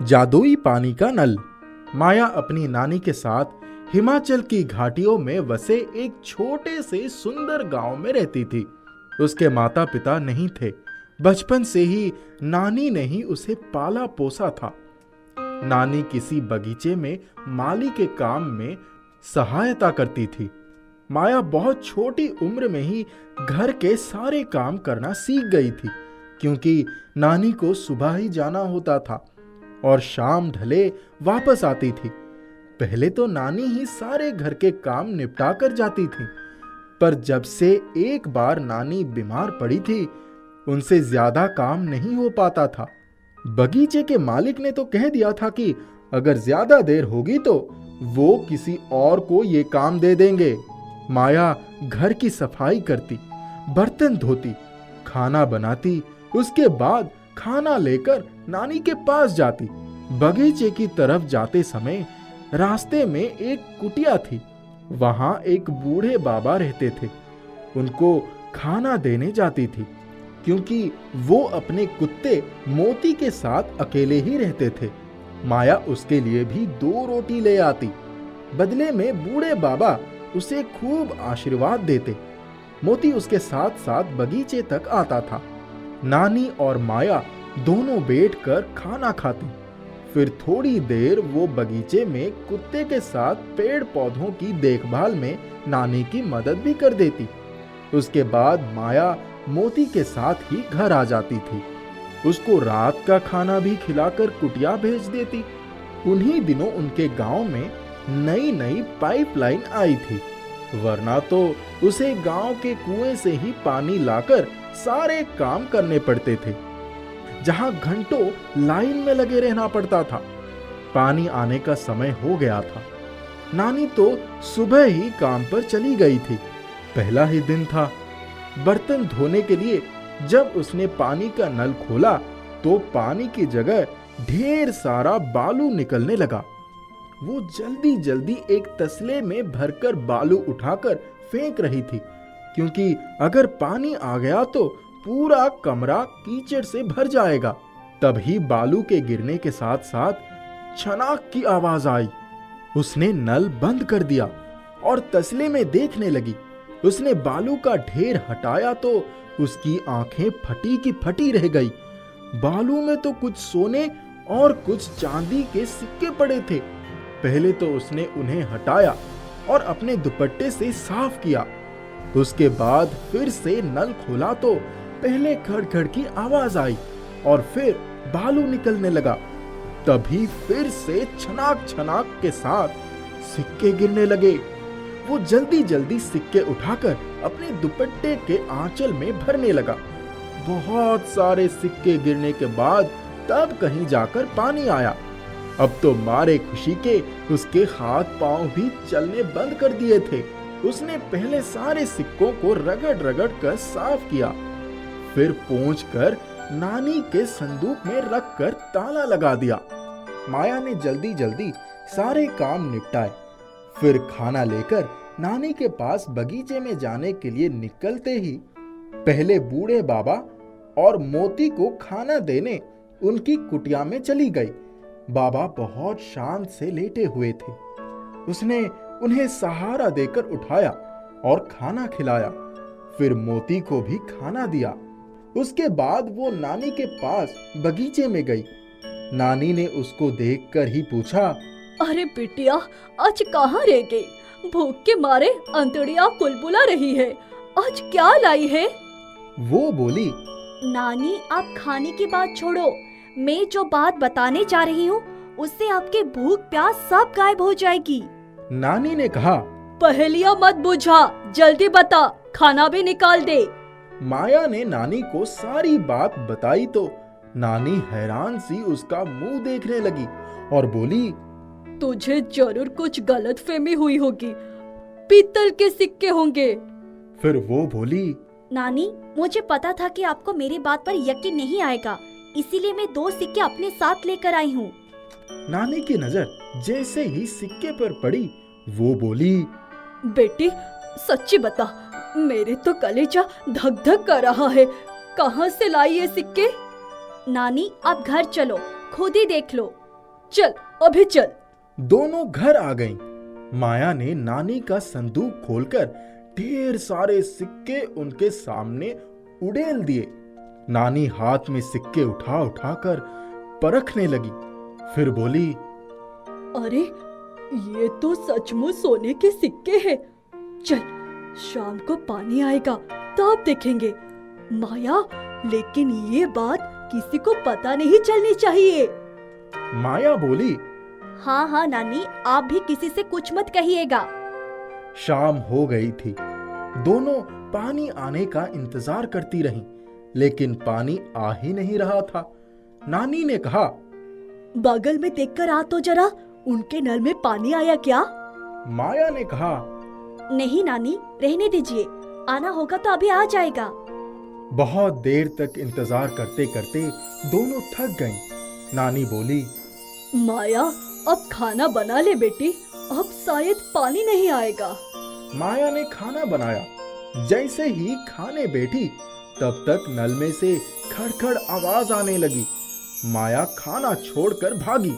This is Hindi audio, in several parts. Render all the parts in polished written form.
जादुई पानी का नल। माया अपनी नानी के साथ हिमाचल की घाटियों में वसे एक छोटे से सुंदर गांव में रहती थी। उसके माता पिता नहीं थे। बचपन से ही नानी ने ही उसे पाला पोसा था। नानी किसी बगीचे में माली के काम में सहायता करती थी। माया बहुत छोटी उम्र में ही घर के सारे काम करना सीख गई थी, क्योंकि नानी को सुबह ही जाना होता था और शाम ढले वापस आती थी। पहले तो नानी ही सारे घर के काम निपटा कर जाती थी, पर जब से एक बार नानी बीमार पड़ी थी, उनसे ज्यादा काम नहीं हो पाता था। बगीचे के मालिक ने तो कह दिया था कि अगर ज्यादा देर होगी तो वो किसी और को ये काम दे देंगे। माया घर की सफाई करती, बर्तन धोती, खाना बनाती, उसके बाद खाना लेकर नानी के पास जाती। बगीचे की तरफ जाते समय रास्ते में एक कुटिया थी। वहां एक बूढ़े बाबा रहते थे। उनको खाना देने जाती थी, क्योंकि वो अपने कुत्ते मोती के साथ अकेले ही रहते थे। माया उसके लिए भी 2 रोटी ले आती। बदले में बूढ़े बाबा उसे खूब आशीर्वाद देते। मोती उसके साथ साथ बगीचे तक आता था। नानी और माया दोनों बैठकर खाना खाती। फिर थोड़ी देर वो बगीचे में कुत्ते के साथ पेड़ पौधों की देखभाल में नानी की मदद भी कर देती। उसके बाद माया मोती के साथ ही घर आ जाती थी। उसको रात का खाना भी खिलाकर कुटिया भेज देती। उन्हीं दिनों उनके गांव में नई नई पाइपलाइन आई थी, वरना तो उसे गांव के कुएं से ही पानी लाकर सारे काम करने पड़ते थे, जहां घंटों लाइन में लगे रहना पड़ता था। पानी आने का समय हो गया था। नानी तो सुबह ही काम पर चली गई थी। पहला ही दिन था। बर्तन धोने के लिए जब उसने पानी का नल खोला तो पानी की जगह ढेर सारा बालू निकलने लगा। वो जल्दी जल्दी एक तसले में भरकर बालू उठाकर फेंक रही थी, क्योंकि अगर पानी आ गया तो पूरा कमरा कीचड़ से भर जाएगा। तभी बालू के गिरने के साथ साथ छनाक की आवाज आई। उसने नल बंद कर दिया और तसले में देखने लगी। उसने बालू का ढेर हटाया तो उसकी आंखें फटी की फटी रह गई। बालू में तो कुछ सोने और कुछ चांदी के सिक्के पड़े थे। पहले तो उसने उन्हें हटाया और अपने दुपट्टे से साफ किया। उसके बाद फिर से नल खोला तो पहले खड़खड़ की आवाज आई और फिर बालू निकलने लगा। तभी फिर से छनाक छनाक के साथ सिक्के गिरने लगे। वो जल्दी जल्दी सिक्के उठाकर अपने दुपट्टे के आंचल में भरने लगा। बहुत सारे सिक्के गिरने के बाद तब कहीं जाकर पानी आया। अब तो मारे खुशी के उसके हाथ पांव भी चलने बंद कर दिए थे। उसने पहले सारे सिक्कों को रगड़ रगड़ कर साफ किया, फिर पोंछकर नानी के संदूक में रखकर ताला लगा दिया। माया ने जल्दी जल्दी सारे काम निपटाए। फिर खाना लेकर नानी के पास बगीचे में जाने के लिए निकलते ही पहले बूढ़े बाबा और मोती को खाना देने उनकी कुटिया में चली गई। बाबा बहुत शांत से लेटे हुए थे। उसने उन्हें सहारा देकर उठाया और खाना खिलाया। फिर मोती को भी खाना दिया। उसके बाद वो नानी के पास बगीचे में गई। नानी ने उसको देखकर ही पूछा, अरे बिटिया, आज कहाँ रह गई? भूख के मारे अंतड़ियाँ कुलबुला रही है। आज क्या लाई है? वो बोली, नानी आप खाने की बात छोड़ो, मैं जो बात बताने जा रही हूँ उससे आपके भूख प्यास सब गायब हो जाएगी। नानी ने कहा, पहेलियाँ मत बुझा, जल्दी बता, खाना भी निकाल दे। माया ने नानी को सारी बात बताई तो नानी हैरान सी उसका मुंह देखने लगी और बोली, तुझे जरूर कुछ गलतफहमी हुई होगी, पीतल के सिक्के होंगे। फिर वो बोली, नानी मुझे पता था कि आपको मेरी बात पर यकीन नहीं आएगा, इसीलिए मैं 2 सिक्के अपने साथ लेकर आई हूँ। नानी की नजर जैसे ही सिक्के पर पड़ी, वो बोली, बेटी सच्ची बता, मेरे तो कलेजा धक धक कर रहा है, कहाँ से लाई ये सिक्के? नानी आप घर चलो, खुद ही देख लो। चल अभी चल। दोनों घर आ गईं। माया ने नानी का संदूक खोलकर ढेर सारे सिक्के उनके सामने उड़ेल दिए। नानी हाथ में सिक्के उठा उठाकर परखने लगी, फिर बोली, अरे ये तो सचमुच सोने के सिक्के हैं। चल शाम को पानी आएगा तब देखेंगे। माया, लेकिन ये बात किसी को पता नहीं चलनी चाहिए। माया बोली, हाँ हाँ नानी, आप भी किसी से कुछ मत कहिएगा। शाम हो गई थी। दोनों पानी आने का इंतजार करती रहीं, लेकिन पानी आ ही नहीं रहा था। नानी ने कहा, बगल में देखकर आ तो जरा, उनके नल में पानी आया क्या? माया ने कहा, नहीं नानी, रहने दीजिए, आना होगा तो अभी आ जाएगा। बहुत देर तक इंतजार करते करते दोनों थक गईं। नानी बोली, माया अब खाना बना ले बेटी, अब शायद पानी नहीं आएगा। माया ने खाना बनाया। जैसे ही खाने बैठी तब तक नल में से खड़खड़ आवाज आने लगी। माया खाना छोड़कर भागी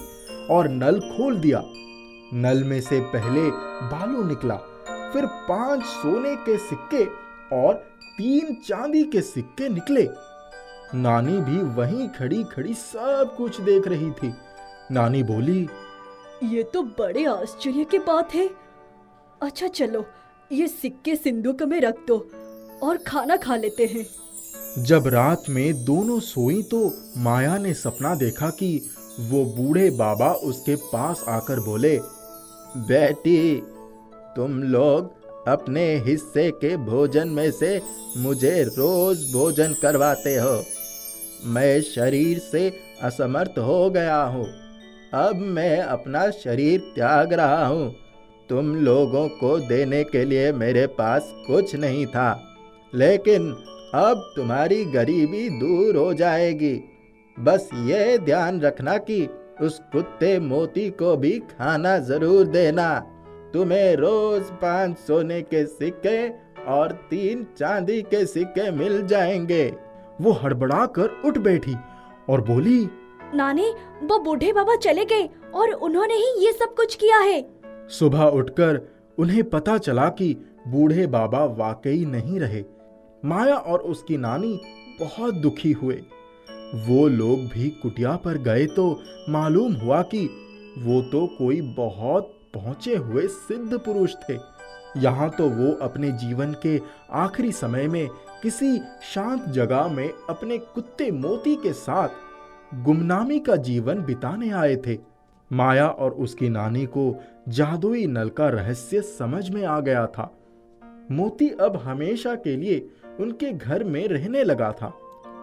और नल खोल दिया। नल में से पहले बालू निकला, फिर 5 सोने के सिक्के और 3 चांदी के सिक्के निकले। नानी भी वहीं खड़ी खड़ी सब कुछ देख रही थी। नानी बोली, ये तो बड़े आश्चर्य की बात है। अच्छा चलो, ये सिक्के सिंदूक में रख दो और खाना खा लेते हैं। जब रात में दोनों सोई तो माया ने सपना देखा कि वो बूढ़े बाबा उसके पास आकर बोले, बेटी, तुम लोग अपने हिस्से के भोजन में से मुझे रोज भोजन करवाते हो। मैं शरीर से असमर्थ हो गया हूँ। अब मैं अपना शरीर त्याग रहा हूँ। तुम लोगों को देने के लिए मेरे पास कुछ नहीं था, लेकिन अब तुम्हारी गरीबी दूर हो जाएगी। बस ये ध्यान रखना कि उस कुत्ते मोती को भी खाना जरूर देना। तुम्हें रोज 5 सोने के सिक्के और 3 चांदी के सिक्के मिल जाएंगे। वो हड़बड़ा कर उठ बैठी और बोली, नानी, वो बूढ़े बाबा चले गए और उन्होंने ही ये सब कुछ किया है। सुबह उठकर उन्हें पता चला कि बूढ़े बाबा वाकई नहीं रहे। माया और उसकी नानी बहुत दुखी हुए। वो लोग भी कुटिया पर गए तो मालूम हुआ कि वो तो कोई बहुत पहुंचे हुए सिद्ध पुरुष थे। यहाँ तो वो अपने जीवन के आखिरी समय में किसी शांत जगह में अपने कुत्ते मोती के साथ गुमनामी का जीवन बिताने आए थे। माया और उसकी नानी को जादुई नल का रहस्य समझ में आ गया था। मोती अब हमेशा के लिए उनके घर में रहने लगा था।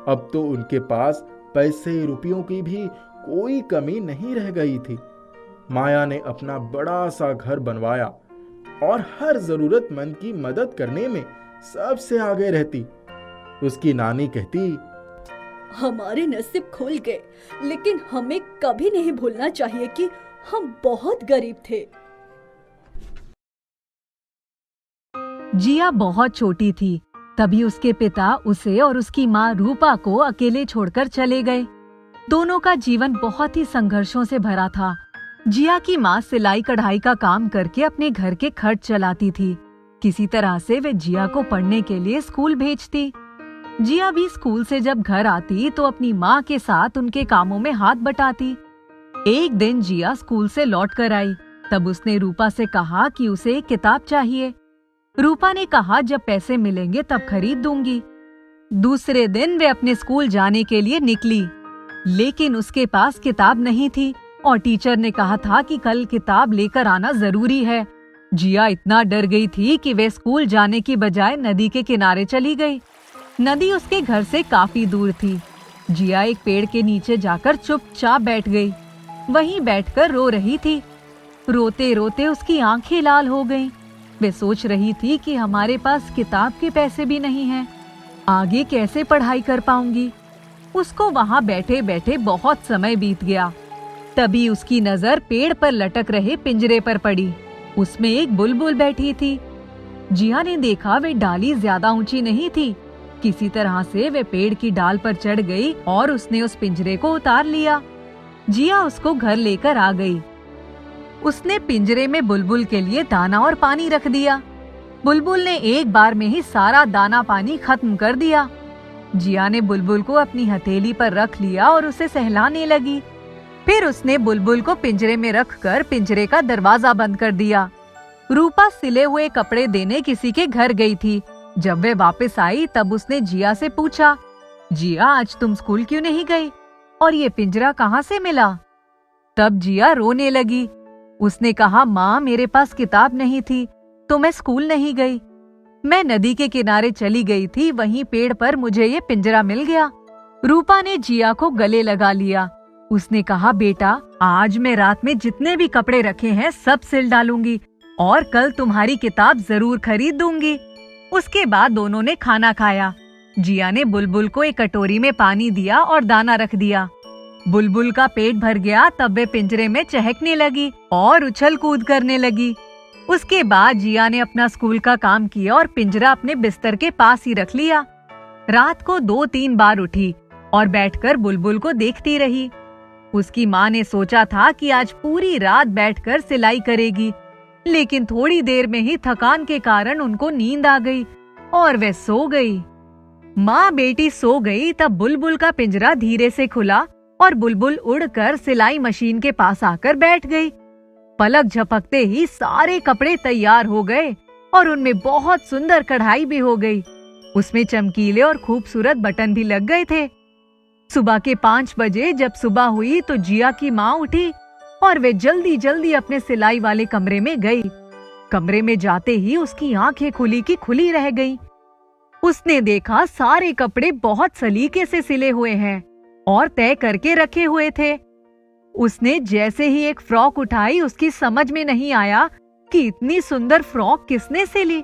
अब तो उनके पास पैसे रुपयों की भी कोई कमी नहीं रह गई थी। माया ने अपना बड़ा सा घर बनवाया और हर जरूरतमंद की मदद करने में सबसे आगे रहती। उसकी नानी कहती, हमारे नसीब खुल गए, लेकिन हमें कभी नहीं भूलना चाहिए कि हम बहुत गरीब थे। जिया बहुत छोटी थी, तभी उसके पिता उसे और उसकी माँ रूपा को अकेले छोड़कर चले गए। दोनों का जीवन बहुत ही संघर्षों से भरा था। जिया की माँ सिलाई कढ़ाई का काम करके अपने घर के खर्च चलाती थी। किसी तरह से वे जिया को पढ़ने के लिए स्कूल भेजती। जिया भी स्कूल से जब घर आती तो अपनी माँ के साथ उनके कामों में हाथ बटाती। एक दिन जिया स्कूल से लौट कर आई, तब उसने रूपा से कहा कि उसे एक किताब चाहिए। रूपा ने कहा, जब पैसे मिलेंगे तब खरीद दूंगी। दूसरे दिन वे अपने स्कूल जाने के लिए निकली, लेकिन उसके पास किताब नहीं थी और टीचर ने कहा था कि कल किताब लेकर आना जरूरी है। जिया इतना डर गई थी कि वे स्कूल जाने की बजाय नदी के किनारे चली गई। नदी उसके घर से काफी दूर थी। जिया एक पेड़ के नीचे जाकर चुपचाप बैठ गई। वहीं बैठकर रो रही थी। रोते रोते उसकी आंखें लाल हो गईं। वे सोच रही थी कि हमारे पास किताब के पैसे भी नहीं हैं, आगे कैसे पढ़ाई कर पाऊंगी। उसको वहां बैठे बैठे बहुत समय बीत गया। तभी उसकी नजर पेड़ पर लटक रहे पिंजरे पर पड़ी। उसमें एक बुलबुल बैठी थी। जिया ने देखा वे डाली ज्यादा ऊंची नहीं थी। किसी तरह से वे पेड़ की डाल पर चढ़ गई और उसने उस पिंजरे को उतार लिया। जिया उसको घर लेकर आ गई। उसने पिंजरे में बुलबुल के लिए दाना और पानी रख दिया। बुलबुल ने एक बार में ही सारा दाना पानी खत्म कर दिया। जिया ने बुलबुल को अपनी हथेली पर रख लिया और उसे सहलाने लगी। फिर उसने बुलबुल को पिंजरे में रखकर पिंजरे का दरवाजा बंद कर दिया। रूपा सिले हुए कपड़े देने किसी के घर गई थी। जब वे वापस आई तब उसने जिया से पूछा, जिया आज तुम स्कूल क्यों नहीं गई और ये पिंजरा कहाँ से मिला? तब जिया रोने लगी। उसने कहा, माँ मेरे पास किताब नहीं थी तो मैं स्कूल नहीं गई। मैं नदी के किनारे चली गई थी, वहीं पेड़ पर मुझे ये पिंजरा मिल गया। रूपा ने जिया को गले लगा लिया। उसने कहा, बेटा आज मैं रात में जितने भी कपड़े रखे हैं सब सिल डालूंगी और कल तुम्हारी किताब जरूर खरीद दूंगी। उसके बाद दोनों ने खाना खाया। जिया ने बुलबुल को एक कटोरी में पानी दिया और दाना रख दिया। बुलबुल का पेट भर गया तब वे पिंजरे में चहकने लगी और उछल कूद करने लगी। उसके बाद जिया ने अपना स्कूल का काम किया और पिंजरा अपने बिस्तर के पास ही रख लिया। रात को 2-3 बार उठी और बैठकर बुलबुल को देखती रही। उसकी माँ ने सोचा था कि आज पूरी रात बैठकर सिलाई करेगी, लेकिन थोड़ी देर में ही थकान के कारण उनको नींद आ गई और वे सो गई। माँ बेटी सो गई तब बुलबुल का पिंजरा धीरे से खुला और बुलबुल उड़कर सिलाई मशीन के पास आकर बैठ गई। पलक झपकते ही सारे कपड़े तैयार हो गए और उनमें बहुत सुंदर कढ़ाई भी हो गई। उसमें चमकीले और खूबसूरत बटन भी लग गए थे। सुबह के 5 बजे जब सुबह हुई तो जिया की माँ उठी और वे जल्दी जल्दी अपने सिलाई वाले कमरे में गई। कमरे में जाते ही उसकी आंखें खुली की खुली रह गईं। उसने देखा सारे कपड़े बहुत सलीके से सिले हुए हैं और तय करके रखे हुए थे। उसने जैसे ही एक फ्रॉक उठाई उसकी समझ में नहीं आया कि इतनी सुंदर फ्रॉक किसने सिली।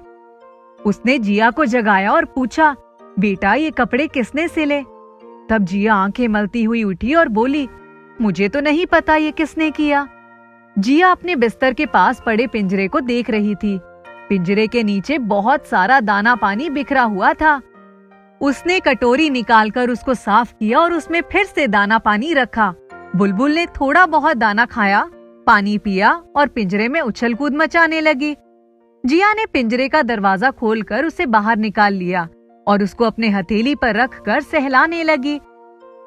उसने जिया को जगाया और पूछा, बेटा ये कपड़े किसने सिले? तब जिया आंखें मलती हुई उठी और बोली, मुझे तो नहीं पता ये किसने किया। जिया अपने बिस्तर के पास पड़े पिंजरे को देख रही थी। पिंजरे के नीचे बहुत सारा दाना पानी बिखरा हुआ था। उसने कटोरी निकालकर उसको साफ किया और उसमें फिर से दाना पानी रखा। बुलबुल ने थोड़ा बहुत दाना खाया, पानी पिया और पिंजरे में उछल कूद मचाने लगी। जिया ने पिंजरे का दरवाजा खोलकर उसे बाहर निकाल लिया और उसको अपने हथेली पर रखकर सहलाने लगी।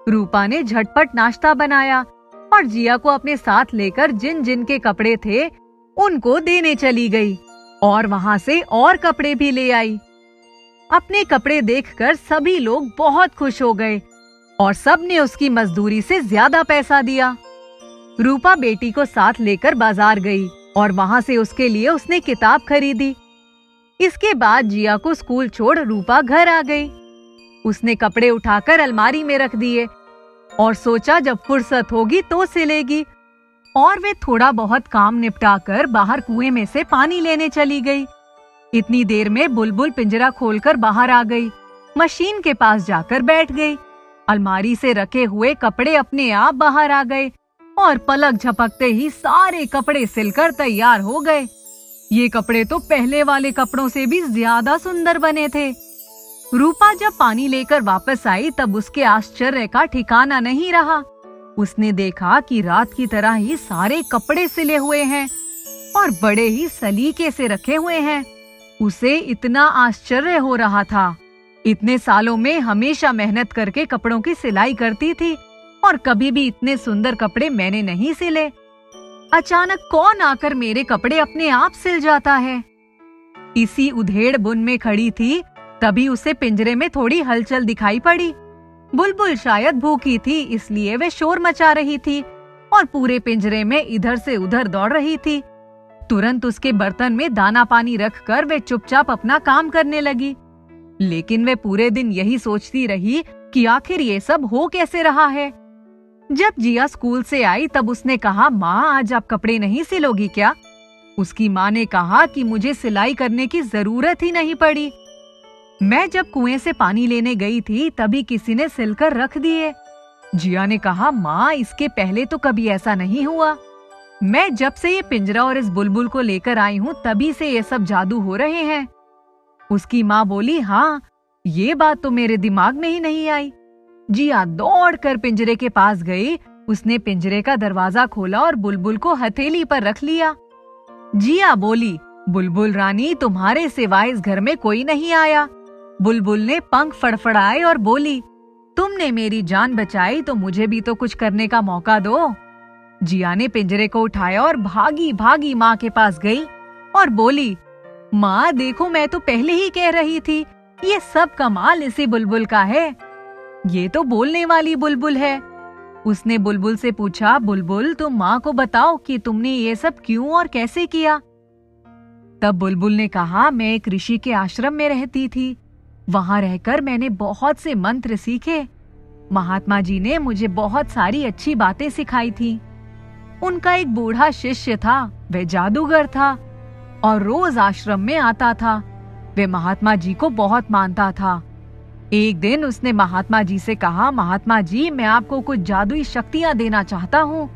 रूपा ने झटपट नाश्ता बनाया और जिया को अपने साथ लेकर जिन जिन के कपड़े थे उनको देने चली गई और वहां से और कपड़े भी ले आई। अपने कपड़े देखकर सभी लोग बहुत खुश हो गए और सबने उसकी मजदूरी से ज्यादा पैसा दिया। रूपा बेटी को साथ लेकर बाजार गई और वहां से उसके लिए उसने किताब खरीदी। इसके बाद जिया को स्कूल छोड़ रूपा घर आ गई। उसने कपड़े उठाकर अलमारी में रख दिए और सोचा जब फुर्सत होगी तो सिलेगी, और वे थोड़ा बहुत काम निपटाकर बाहर कुएं में से पानी लेने चली गई। इतनी देर में बुलबुल पिंजरा खोलकर बाहर आ गई, मशीन के पास जाकर बैठ गई। अलमारी से रखे हुए कपड़े अपने आप बाहर आ गए और पलक झपकते ही सारे कपड़े सिलकर तैयार हो गए। ये कपड़े तो पहले वाले कपड़ों से भी ज्यादा सुंदर बने थे। रूपा जब पानी लेकर वापस आई तब उसके आश्चर्य का ठिकाना नहीं रहा। उसने देखा कि रात की तरह ही सारे कपड़े सिले हुए हैं और बड़े ही सलीके से रखे हुए हैं। उसे इतना आश्चर्य हो रहा था। इतने सालों में हमेशा मेहनत करके कपड़ों की सिलाई करती थी और कभी भी इतने सुंदर कपड़े मैंने नहीं सिले। अचानक कौन आकर मेरे कपड़े अपने आप सिल जाता है। इसी उधेड़ बुन में खड़ी थी, तभी उसे पिंजरे में थोड़ी हलचल दिखाई पड़ी। बुलबुल शायद भूखी थी, इसलिए वे शोर मचा रही थी और पूरे पिंजरे में इधर से उधर दौड़ रही थी। तुरंत उसके बर्तन में दाना पानी रखकर वे चुपचाप अपना काम करने लगी। लेकिन वे पूरे दिन यही सोचती रही कि आखिर ये सब हो कैसे रहा है। जब जिया स्कूल से आई तब उसने कहा, माँ आज आप कपड़े नहीं सिलोगी क्या? उसकी माँ ने कहा कि मुझे सिलाई करने की जरूरत ही नहीं पड़ी। मैं जब कुएं से पानी लेने गई थी तभी किसी ने सिलकर रख दिए। जिया ने कहा, माँ इसके पहले तो कभी ऐसा नहीं हुआ। मैं जब से ये पिंजरा और इस बुलबुल को लेकर आई हूँ तभी से ये सब जादू हो रहे हैं। उसकी माँ बोली, हाँ ये बात तो मेरे दिमाग में ही नहीं आई। जिया दौड़कर पिंजरे के पास गई उसने पिंजरे का दरवाजा खोला और बुलबुल को हथेली पर रख लिया। जिया बोली, बुलबुल रानी, तुम्हारे सिवाय इस घर में कोई नहीं आया। बुलबुल ने पंख फड़फड़ाए और बोली, तुमने मेरी जान बचाई तो मुझे भी तो कुछ करने का मौका दो। जिया ने पिंजरे को उठाया और भागी भागी माँ के पास गई और बोली, माँ देखो, मैं तो पहले ही कह रही थी, ये सब कमाल इसी बुलबुल का है। ये तो बोलने वाली बुलबुल है। उसने बुलबुल से पूछा, बुलबुल तुम माँ को बताओ कि तुमने ये सब क्यों और कैसे किया। तब बुलबुल ने कहा, मैं एक ऋषि के आश्रम में रहती थी। वहां रहकर मैंने बहुत से मंत्र सीखे। महात्मा जी ने मुझे बहुत सारी अच्छी बातें सिखाई थी। उनका एक बूढ़ा शिष्य था, वह जादूगर था और रोज आश्रम में आता था। वह महात्मा जी को बहुत मानता था। एक दिन उसने महात्मा जी से कहा, महात्मा जी, मैं आपको कुछ जादुई शक्तियां देना चाहता हूँ।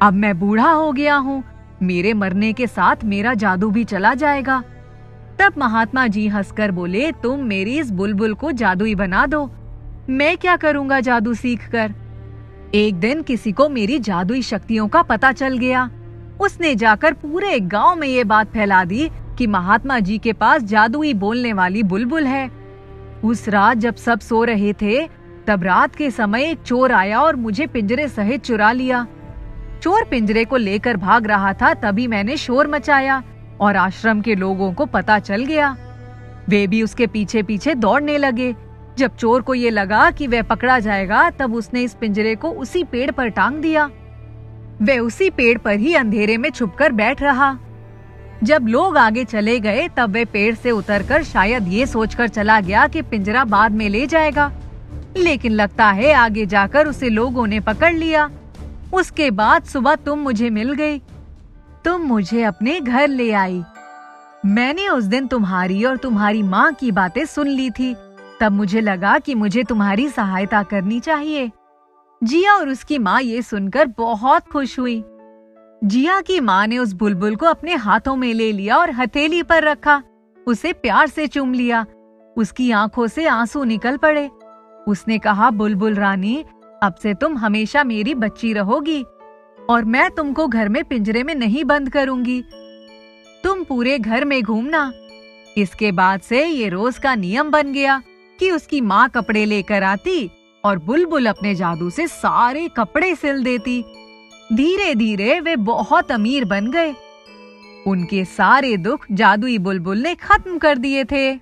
अब मैं बूढ़ा हो गया हूँ, मेरे मरने के साथ मेरा जादू भी चला जाएगा। तब महात्मा जी हंसकर बोले, तुम मेरी इस बुलबुल को जादुई बना दो, मैं क्या करूँगा जादू सीखकर। एक दिन किसी को मेरी जादुई शक्तियों का पता चल गया। उसने जाकर पूरे गांव में ये बात फैला दी कि महात्मा जी के पास जादुई बोलने वाली बुलबुल है। उस रात जब सब सो रहे थे, तब रात के समय एक चोर आया और मुझे पिंजरे सहित चुरा लिया। चोर पिंजरे को लेकर भाग रहा था, तभी मैंने शोर मचाया और आश्रम के लोगों को पता चल गया। वे भी उसके पीछे पीछे दौड़ने लगे। जब चोर को ये लगा कि वह पकड़ा जाएगा, तब उसने इस पिंजरे को उसी पेड़ पर टांग दिया। वह उसी पेड़ पर ही अंधेरे में छुपकर बैठ रहा। जब लोग आगे चले गए, तब वह पेड़ से उतरकर शायद ये सोचकर चला गया कि पिंजरा बाद में ले जाएगा, लेकिन लगता है आगे जाकर उसे लोगों ने पकड़ लिया। उसके बाद सुबह तुम मुझे मिल गई। तुम मुझे अपने घर ले आई। मैंने उस दिन तुम्हारी और तुम्हारी माँ की बातें सुन ली थी। तब मुझे लगा कि मुझे तुम्हारी सहायता करनी चाहिए। जिया और उसकी माँ ये सुनकर बहुत खुश हुई। जिया की माँ ने उस बुलबुल को अपने हाथों में ले लिया और हथेली पर रखा। उसे प्यार से चूम लिया। उसकी आंखों से आंसू निकल पड़े। उसने कहा, बुलबुल रानी, अब से तुम हमेशा मेरी बच्ची रहोगी और मैं तुमको घर में पिंजरे में नहीं बंद करूंगी। तुम पूरे घर में घूमना। इसके बाद से ये रोज का नियम बन गया कि उसकी माँ कपड़े लेकर आती और बुलबुल अपने जादू से सारे कपड़े सिल देती। धीरे धीरे वे बहुत अमीर बन गए। उनके सारे दुख जादुई बुलबुल ने खत्म कर दिए थे।